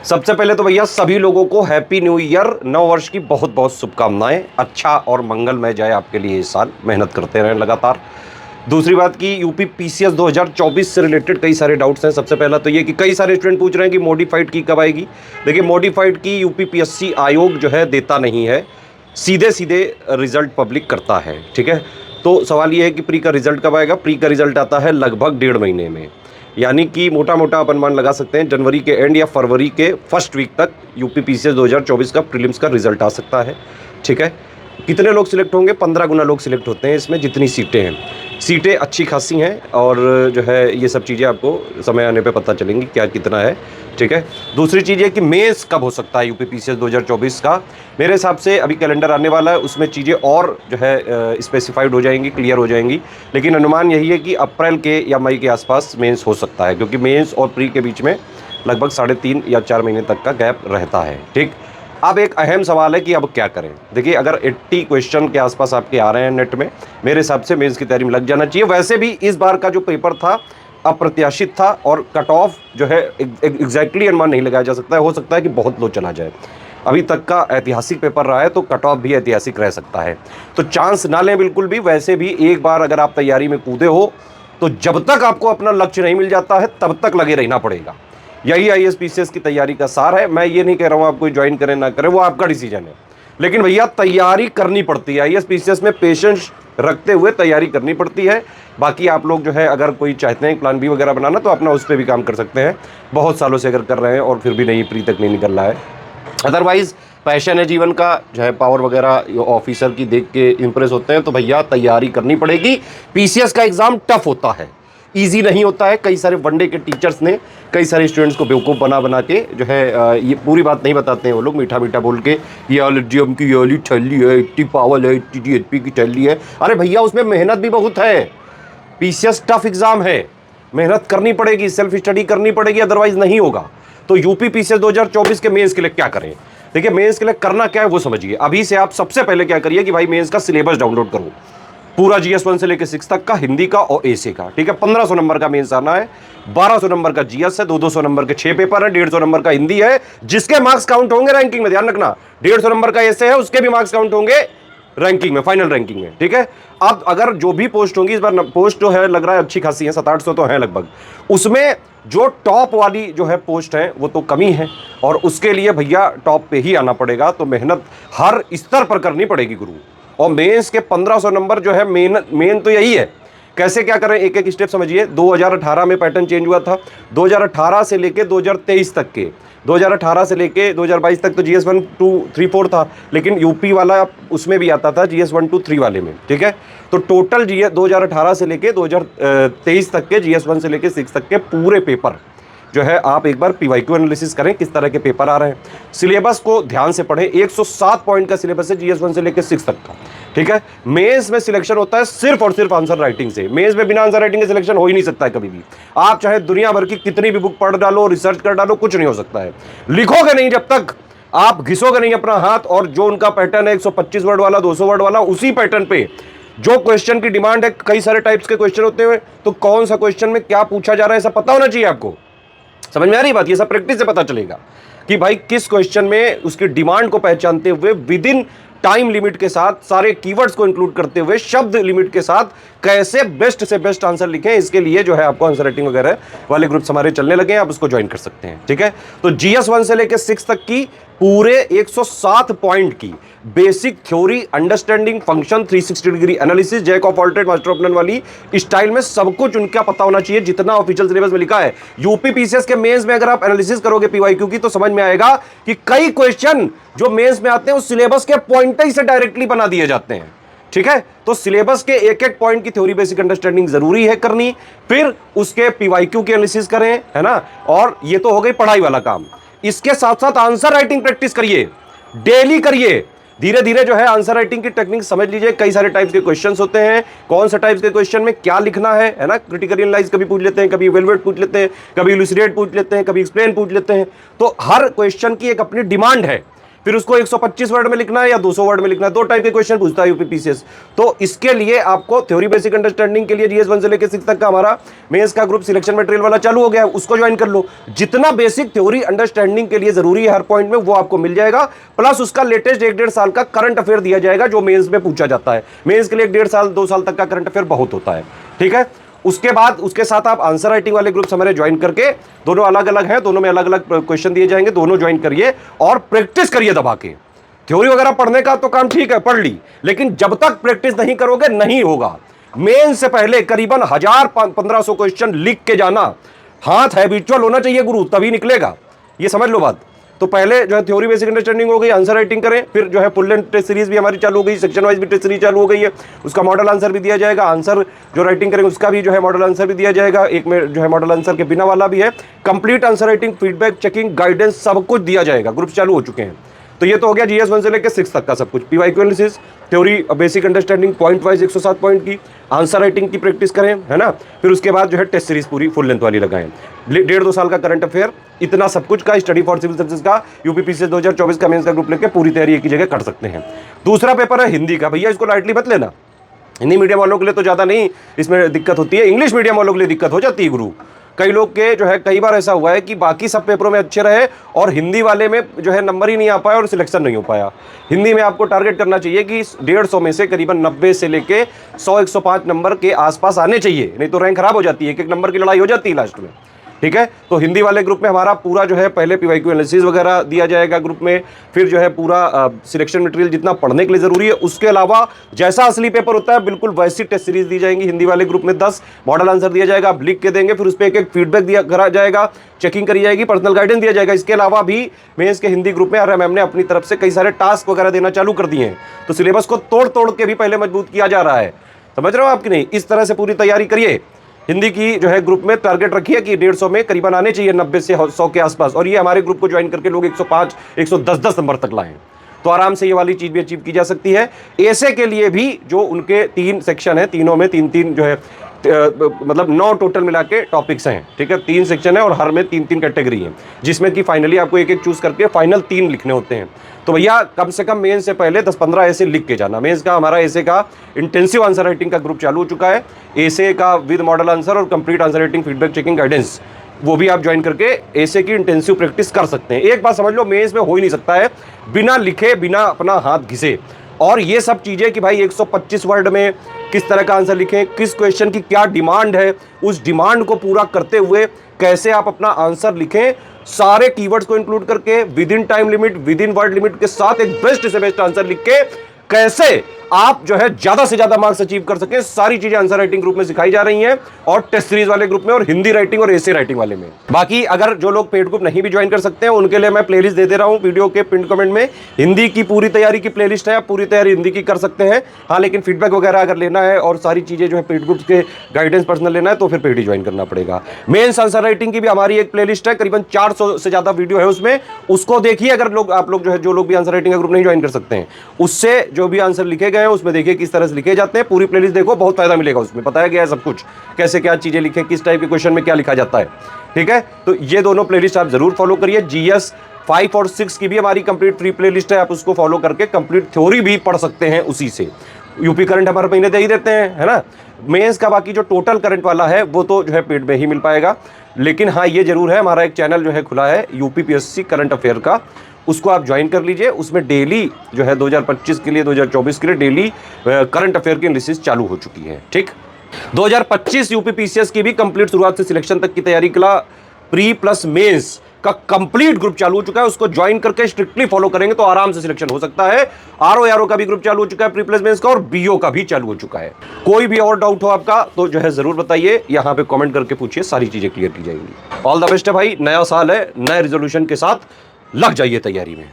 सबसे पहले तो भैया सभी लोगों को हैप्पी न्यू ईयर, नव वर्ष की बहुत बहुत शुभकामनाएं। अच्छा और मंगलमय जाए आपके लिए ये साल, मेहनत करते रहें लगातार। दूसरी बात की यूपी पीसीएस 2024 से रिलेटेड कई सारे डाउट्स हैं। सबसे पहला तो ये कि कई सारे स्टूडेंट पूछ रहे हैं कि मॉडिफाइड की कब आएगी। देखिए, मॉडिफाइड की यूपी पीएससी आयोग जो है देता नहीं है, सीधे सीधे रिजल्ट पब्लिक करता है। ठीक है, तो सवाल ये है कि प्री का रिजल्ट कब आएगा। प्री का रिजल्ट आता है लगभग 1.5 महीने में, यानी कि मोटा मोटा आप अनुमान लगा सकते हैं जनवरी के एंड या फरवरी के फर्स्ट वीक तक यूपी पीसीएस 2024 का प्रीलिम्स का रिजल्ट आ सकता है। ठीक है, कितने लोग सिलेक्ट होंगे? 15 गुना लोग सिलेक्ट होते हैं इसमें, जितनी सीटें हैं। सीटें अच्छी खासी हैं और जो है ये सब चीज़ें आपको समय आने पे पता चलेंगी क्या कितना है। ठीक है, दूसरी चीज़ ये कि मेंस कब हो सकता है यूपी पीसीएस 2024 का। मेरे हिसाब से अभी कैलेंडर आने वाला है, उसमें चीज़ें और जो है स्पेसिफाइड हो जाएंगी, क्लियर हो जाएंगी। लेकिन अनुमान यही है कि अप्रैल के या मई के आसपास मेंस हो सकता है, क्योंकि मेंस और प्री के बीच में लगभग 3.5 या 4 महीने तक का गैप रहता है। ठीक, अब एक अहम सवाल है कि अब क्या करें। देखिए, अगर 80 क्वेश्चन के आसपास आपके आ रहे हैं नेट में, मेरे हिसाब से मेंस की तैयारी में लग जाना चाहिए। वैसे भी इस बार का जो पेपर था अप्रत्याशित था और कट ऑफ जो है एग्जैक्टली अनुमान नहीं लगाया जा सकता है। हो सकता है कि बहुत लो चला जाए। अभी तक का ऐतिहासिक पेपर रहा है तो कट ऑफ भी ऐतिहासिक रह सकता है, तो चांस ना लें बिल्कुल भी। वैसे भी एक बार अगर आप तैयारी में कूदे हो तो जब तक आपको अपना लक्ष्य नहीं मिल जाता है तब तक लगे रहना पड़ेगा। यही आईएएस पीसीएस की तैयारी का सार है। मैं ये नहीं कह रहा हूँ आप कोई ज्वाइन करें ना करें, वो आपका डिसीजन है, लेकिन भैया तैयारी करनी पड़ती है। आईएएस पीसीएस में पेशेंस रखते हुए तैयारी करनी पड़ती है। बाकी आप लोग जो है अगर कोई चाहते हैं प्लान बी वगैरह बनाना तो अपना उस पर भी काम कर सकते हैं। बहुत सालों से अगर कर रहे हैं और फिर भी नहीं, प्री तक नहीं निकल रहा है। अदरवाइज पैशन है जीवन का, जो है पावर वगैरह ऑफिसर की देख के इंप्रेस होते हैं, तो भैया तैयारी करनी पड़ेगी। पीसीएस का एग्जाम टफ होता है, इजी नहीं होता है। कई सारे वनडे के टीचर्स ने कई सारे स्टूडेंट्स को बेवकूफ़ बना बना के जो है ये पूरी बात नहीं बताते हैं वो लोग, मीठा मीठा बोल के ये ऑलरेडी की वाली ठल्ली है, इतनी पावर है, इतनी डीएचपी की ठल्ली है। अरे भैया, उसमें मेहनत भी बहुत है। पीसीएस टफ एग्जाम है, मेहनत करनी पड़ेगी, सेल्फ स्टडी करनी पड़ेगी, अदरवाइज नहीं होगा। तो यूपी पीसीएस 2024 के मेंस के लिए क्या करें? देखिए, मेंस के लिए करना क्या है वो समझिए। अभी से आप सबसे पहले क्या करिए कि भाई मेंस का सिलेबस डाउनलोड करो, पूरा जीएस 1 से लेकर 6 तक का, हिंदी का और एसे का। ठीक है, 1500 नंबर का मेंस आना है, 1200 नंबर का जीएस है, 200 नंबर के 6 पेपर है, 150 नंबर का हिंदी है, जिसके मार्क्स काउंट होंगे रैंकिंग में, ध्यान रखना। 150 नंबर का एसे है, उसके भी मार्क्स काउंट होंगे रैंकिंग में, फाइनल रैंकिंग में। ठीक है, अब अगर जो भी पोस्ट होंगी, इस बार पोस्ट जो है लग रहा है अच्छी खासी है, 700-800 तो है लगभग। उसमें जो टॉप वाली जो है पोस्ट है वो तो कमी है, और उसके लिए भैया टॉप पे ही आना पड़ेगा। तो मेहनत हर स्तर पर करनी पड़ेगी गुरु। और मेंस के 1500 नंबर जो है मेन तो यही है। कैसे क्या करें, एक एक स्टेप समझिए। 2018 में पैटर्न चेंज हुआ था, 2018 से लेके 2023 तक के, 2018 से लेके 2022 तक तो जीएस 1, 2, 3, 4 था, लेकिन यूपी वाला उसमें भी आता था जीएस 1, 2, 3 वाले में। ठीक है, तो टोटल जीएस 2018 से लेके 2023 तक के, जीएस 1 से लेके 6 तक के पूरे पेपर जो है आप एक बार पीवाईक्यू एनालिसिस करें, किस तरह के पेपर आ रहे हैं। सिलेबस को ध्यान से पढ़ें। 107 पॉइंट का सिलेबस है जीएस 1 से लेकर 6 तक का। ठीक है, मेंस में सिलेक्शन होता है सिर्फ और सिर्फ आंसर राइटिंग से। मेंस में बिना आंसर राइटिंग के सिलेक्शन हो ही नहीं सकता है कभी भी। आप चाहे दुनिया भर की कितनी भी बुक पढ़ डालो, रिसर्च कर डालो, कुछ नहीं हो सकता है। लिखोगे नहीं जब तक, आप घिसोगे नहीं अपना हाथ, और जो उनका पैटर्न है 125 वर्ड वाला, 200 वर्ड वाला, उसी पैटर्न पे जो क्वेश्चन की डिमांड है, कई सारे टाइप्स के क्वेश्चन होते हैं, तो कौन सा क्वेश्चन में क्या पूछा जा रहा है सब पता होना चाहिए आपको। समझ में आ रही बात? ये सब प्रैक्टिस से पता चलेगा कि भाई किस क्वेश्चन में उसकी डिमांड को पहचानते हुए, विद इन टाइम लिमिट के साथ, सारे कीवर्ड्स को इंक्लूड करते हुए, शब्द लिमिट के साथ कैसे बेस्ट से बेस्ट आंसर लिखें। इसके लिए जो है आपको आंसर राइटिंग वगैरह वाले ग्रुप्स हमारे चलने लगे हैं, आप उसको ज्वाइन कर सकते हैं। ठीक है, तो जीएस 1 से लेकर 6 तक की पूरे 107 पॉइंट की basic theory, understanding, function, 360 degree analysis, jack of all trade master of none वाली स्टाइल में सब कुछ उनका पता होना चाहिए, जितना ऑफिशियल सिलेबस में लिखा है। यूपी पीसीएस के मेंस में अगर आप एनालिसिस करोगे पीवाईक्यू की, तो समझ में आएगा कि कई क्वेश्चन जो मेंस में आते हैं उस सिलेबस के पॉइंट ही से डायरेक्टली बना दिए जाते हैं। ठीक है, तो सिलेबस के एक एक पॉइंट की थ्योरी, बेसिक अंडरस्टैंडिंग जरूरी है करनी, फिर उसके पीवाईक्यू की एनालिसिस करें, है ना। और ये तो हो गई पढ़ाई वाला काम। इसके साथ साथ आंसर राइटिंग प्रैक्टिस करिए, डेली करिए। धीरे धीरे जो है आंसर राइटिंग की टेक्निक समझ लीजिए। कई सारे टाइप्स के क्वेश्चंस होते हैं, कौन सा टाइप्स के क्वेश्चन में क्या लिखना है ना। क्रिटिकल एनालाइज कभी पूछ लेते हैं, कभी इवैल्यूएट पूछ लेते हैं, कभी इलुसिडेट पूछ लेते हैं, कभी एक्सप्लेन पूछ लेते हैं। तो हर क्वेश्चन की एक अपनी डिमांड है फिर उसको 125 वर्ड में लिखना है या 200 वर्ड में लिखना है, 2 टाइप के क्वेश्चन पूछता है यूपीपीसीएस। तो इसके लिए आपको थ्योरी बेसिक अंडरस्टैंडिंग के लिए जीएस 1 से लेकर 6 तक का हमारा मेंस का ग्रुप सिलेक्शन मटेरियल वाला चालू हो गया है, उसको ज्वाइन कर लो। जितना बेसिक थ्योरी अंडरस्टैंडिंग के लिए जरूरी है हर पॉइंट में, वो आपको मिल जाएगा। प्लस उसका लेटेस्ट 1-1.5 साल का करंट अफेयर दिया जाएगा जो मेंस में पूछा जाता है। मेंस के लिए 1-1.5 साल 2 साल तक का करंट अफेयर बहुत होता है, ठीक है। उसके बाद उसके साथ आप आंसर राइटिंग वाले ग्रुप्स हमारे ज्वाइन करके, दोनों अलग अलग हैं, दोनों में अलग अलग क्वेश्चन दिए जाएंगे, दोनों ज्वाइन करिए और प्रैक्टिस करिए दबा के। थ्योरी वगैरह पढ़ने का तो काम ठीक है, पढ़ ली, लेकिन जब तक प्रैक्टिस नहीं करोगे नहीं होगा। मेन से पहले करीबन 1000-1500 क्वेश्चन लिख के जाना, हाथ हैबिचुअल होना चाहिए गुरु, तभी निकलेगा, ये समझ लो बात। तो पहले जो है थ्योरी बेसिक अंडरस्टैंडिंग हो गई, आंसर राइटिंग करें, फिर जो है फुल लेंथ टेस्ट सीरीज भी हमारी चालू हो गई, सेक्शन वाइज भी टेस्ट सीरीज चालू हो गई है, उसका मॉडल आंसर भी दिया जाएगा, आंसर जो राइटिंग करेंगे उसका भी जो है मॉडल आंसर भी दिया जाएगा, एक में जो है मॉडल आंसर के बिना वाला भी है, complete answer writing, feedback, checking, guidance सब कुछ दिया जाएगा, ग्रुप चालू हो चुके हैं। तो ये तो हो गया जीएस 1 से लेकर 6 तक का सब कुछ, PYQ analysis, theory basic understanding point wise 107 point की, आंसर राइटिंग की प्रैक्टिस करें, है ना। फिर उसके बाद जो है टेस्ट सीरीज पूरी फुल लेंथ वाली लगाएं, 1.5-2 साल का करंट अफेयर, इतना सब कुछ का स्टडी फॉर सिविल सर्विसेज का यूपीपीसीएस 2024 का मेंस का ग्रुप लेके पूरी तैयारी एक ही जगह कर सकते हैं। दूसरा पेपर है हिंदी का, भैया इसको लाइटली मत लेना। हिंदी मीडियम वालों के लिए तो ज़्यादा नहीं इसमें दिक्कत होती है, इंग्लिश मीडियम वालों के लिए दिक्कत हो जाती है गुरु। कई लोग के जो है कई बार ऐसा हुआ है कि बाकी सब पेपरों में अच्छे रहे और हिंदी वाले में जो है नंबर ही नहीं आ पाया और सिलेक्शन नहीं हो पाया। हिंदी में आपको टारगेट करना चाहिए कि 150 में से करीबन 90 से लेके 100-105 नंबर के आसपास आने चाहिए, नहीं तो रैंक खराब हो जाती है, एक नंबर की लड़ाई हो जाती है लास्ट में, ठीक है। तो हिंदी वाले ग्रुप में हमारा पूरा जो है पहले पीवाईक्यू एनालिसिस वगैरह दिया जाएगा ग्रुप में, फिर जो है पूरा सिलेक्शन मटेरियल जितना पढ़ने के लिए जरूरी है, उसके अलावा जैसा असली पेपर होता है बिल्कुल वैसी टेस्ट सीरीज दी जाएंगी। हिंदी वाले ग्रुप में 10 मॉडल आंसर दिया जाएगा, आप लिख के देंगे, फिर उस पर एक फीडबैक दिया करा जाएगा, चेकिंग करी जाएगी, पर्सनल गाइडेंस दिया जाएगा। इसके अलावा भी मेंस के हिंदी ग्रुप में आरएमएम ने अपनी तरफ से कई सारे टास्क वगैरह देना चालू कर दिए हैं, तो सिलेबस को तोड़ तोड़ के भी पहले मजबूत किया जा रहा है, समझ रहे हो आपकी नहीं। इस तरह से पूरी तैयारी करिए। हिंदी की जो है ग्रुप में टारगेट रखिए कि 150 में करीबन आने चाहिए 90 से 100 के आसपास, और ये हमारे ग्रुप को ज्वाइन करके लोग 105, 110 नंबर तक लाएं, तो आराम से ये वाली चीज भी अचीव की जा सकती है। ऐसे के लिए भी जो उनके 3 सेक्शन है, तीनों में 3-3 जो है मतलब 9 टोटल मिला के टॉपिक्स हैं, ठीक है। 3 सेक्शन है और हर में 3-3 कैटेगरी है, जिसमें कि फाइनली आपको एक चूज करके फाइनल 3 लिखने होते हैं। तो भैया कम से कम मेंस से पहले 10-15 ऐसे लिख के जाना। मेंस का हमारा ऐसे का इंटेंसिव आंसर राइटिंग का ग्रुप चालू हो चुका है, ऐसे का विद मॉडल आंसर और complete answer writing, feedback, checking, guidance, वो भी आप ज्वाइन करके ऐसे की इंटेंसिव प्रैक्टिस कर सकते हैं। एक बात समझ लो, मेंस में हो ही नहीं सकता है बिना लिखे, बिना अपना हाथ घिसे। और ये सब चीजें कि भाई 125 वर्ड में किस तरह का आंसर लिखें, किस क्वेश्चन की क्या डिमांड है, उस डिमांड को पूरा करते हुए कैसे आप अपना आंसर लिखें, सारे कीवर्ड्स को इंक्लूड करके with in time limit, with in word limit के साथ एक बेस्ट से बेस्ट आंसर लिख के कैसे आप जो है ज्यादा से ज्यादा मार्क्स अचीव कर सके, सारी चीजें आंसर राइटिंग ग्रुप में सिखाई जा रही हैं, और टेस्ट सीरीज वाले ग्रुप में और हिंदी राइटिंग और एसे राइटिंग वाले में। बाकी अगर जो लोग पेड ग्रुप नहीं भी ज्वाइन कर सकते हैं उनके लिए मैं प्लेलिस्ट दे दे रहा हूं वीडियो के पिन कमेंट में। हिंदी की पूरी तैयारी की प्लेलिस्ट है, आप पूरी तैयारी हिंदी की कर सकते हैं। हाँ, लेकिन फीडबैक वगैरह अगर लेना है और सारी चीजें जो है पेड ग्रुप के गाइडेंस पर्सनल लेना है तो फिर पेड ही ज्वाइन करना पड़ेगा। मेंस आंसर राइटिंग की भी हमारी एक प्लेलिस्ट है, करीबन 400 से ज्यादा वीडियो है उसमें, उसको देखिए। अगर लोग आप लोग जो है जो लोग भी आंसर राइटिंग का ग्रुप नहीं ज्वाइन कर सकते हैं, उससे जो भी आंसर लिखे गए हैं उसमें देखिए किस तरह से लिखे जाते हैं, पूरी प्लेलिस्ट देखो, बहुत फायदा मिलेगा। उसमें बताया गया है सब कुछ, कैसे क्या चीजें लिखें, किस टाइप के क्वेश्चन में क्या लिखा जाता है, ठीक है। तो ये दोनों प्लेलिस्ट आप जरूर फॉलो करिए। जीएस 5 और 6 की भी हमारी कंप्लीट फ्री प्लेलिस्ट है, आप उसको फॉलो करके कंप्लीट थ्योरी भी पढ़ सकते हैं उसी से। यूपी करंट हमारे महीने दे ही देते हैं, है ना। मेंस का बाकी जो टोटल करंट वाला है वो तो जो है पेड में ही मिल पाएगा, लेकिन हाँ ये जरूर है हमारा एक चैनल जो है खुला है यूपीपीएससी करंट अफेयर का, उसको आप ज्वाइन कर लीजिए। उसमें डेली जो है 2025 के लिए 2024 के लिए डेली करंट अफेयर की एनालिसिस चालू हो चुकी है, ठीक। 2025 यूपीपीसीएस की भी कंप्लीट शुरुआत से सिलेक्शन तक की तैयारी के लिए प्री प्लस मेंस का कंप्लीट ग्रुप चालू हो चुका है, उसको ज्वाइन करके स्ट्रिक्टली फॉलो करेंगे तो आराम से सिलेक्शन हो सकता है। आरओ का भी ग्रुप चालू हो चुका है, प्री प्लस मेंस का, और बीओ का भी चालू हो चुका है। कोई भी और डाउट हो आपका तो जो है जरूर बताइए, यहां पे कमेंट करके पूछिए, सारी चीजें क्लियर की जाएंगी। ऑल द बेस्ट है भाई, नया साल है, नए रिजोल्यूशन के साथ लग जाइए तैयारी में।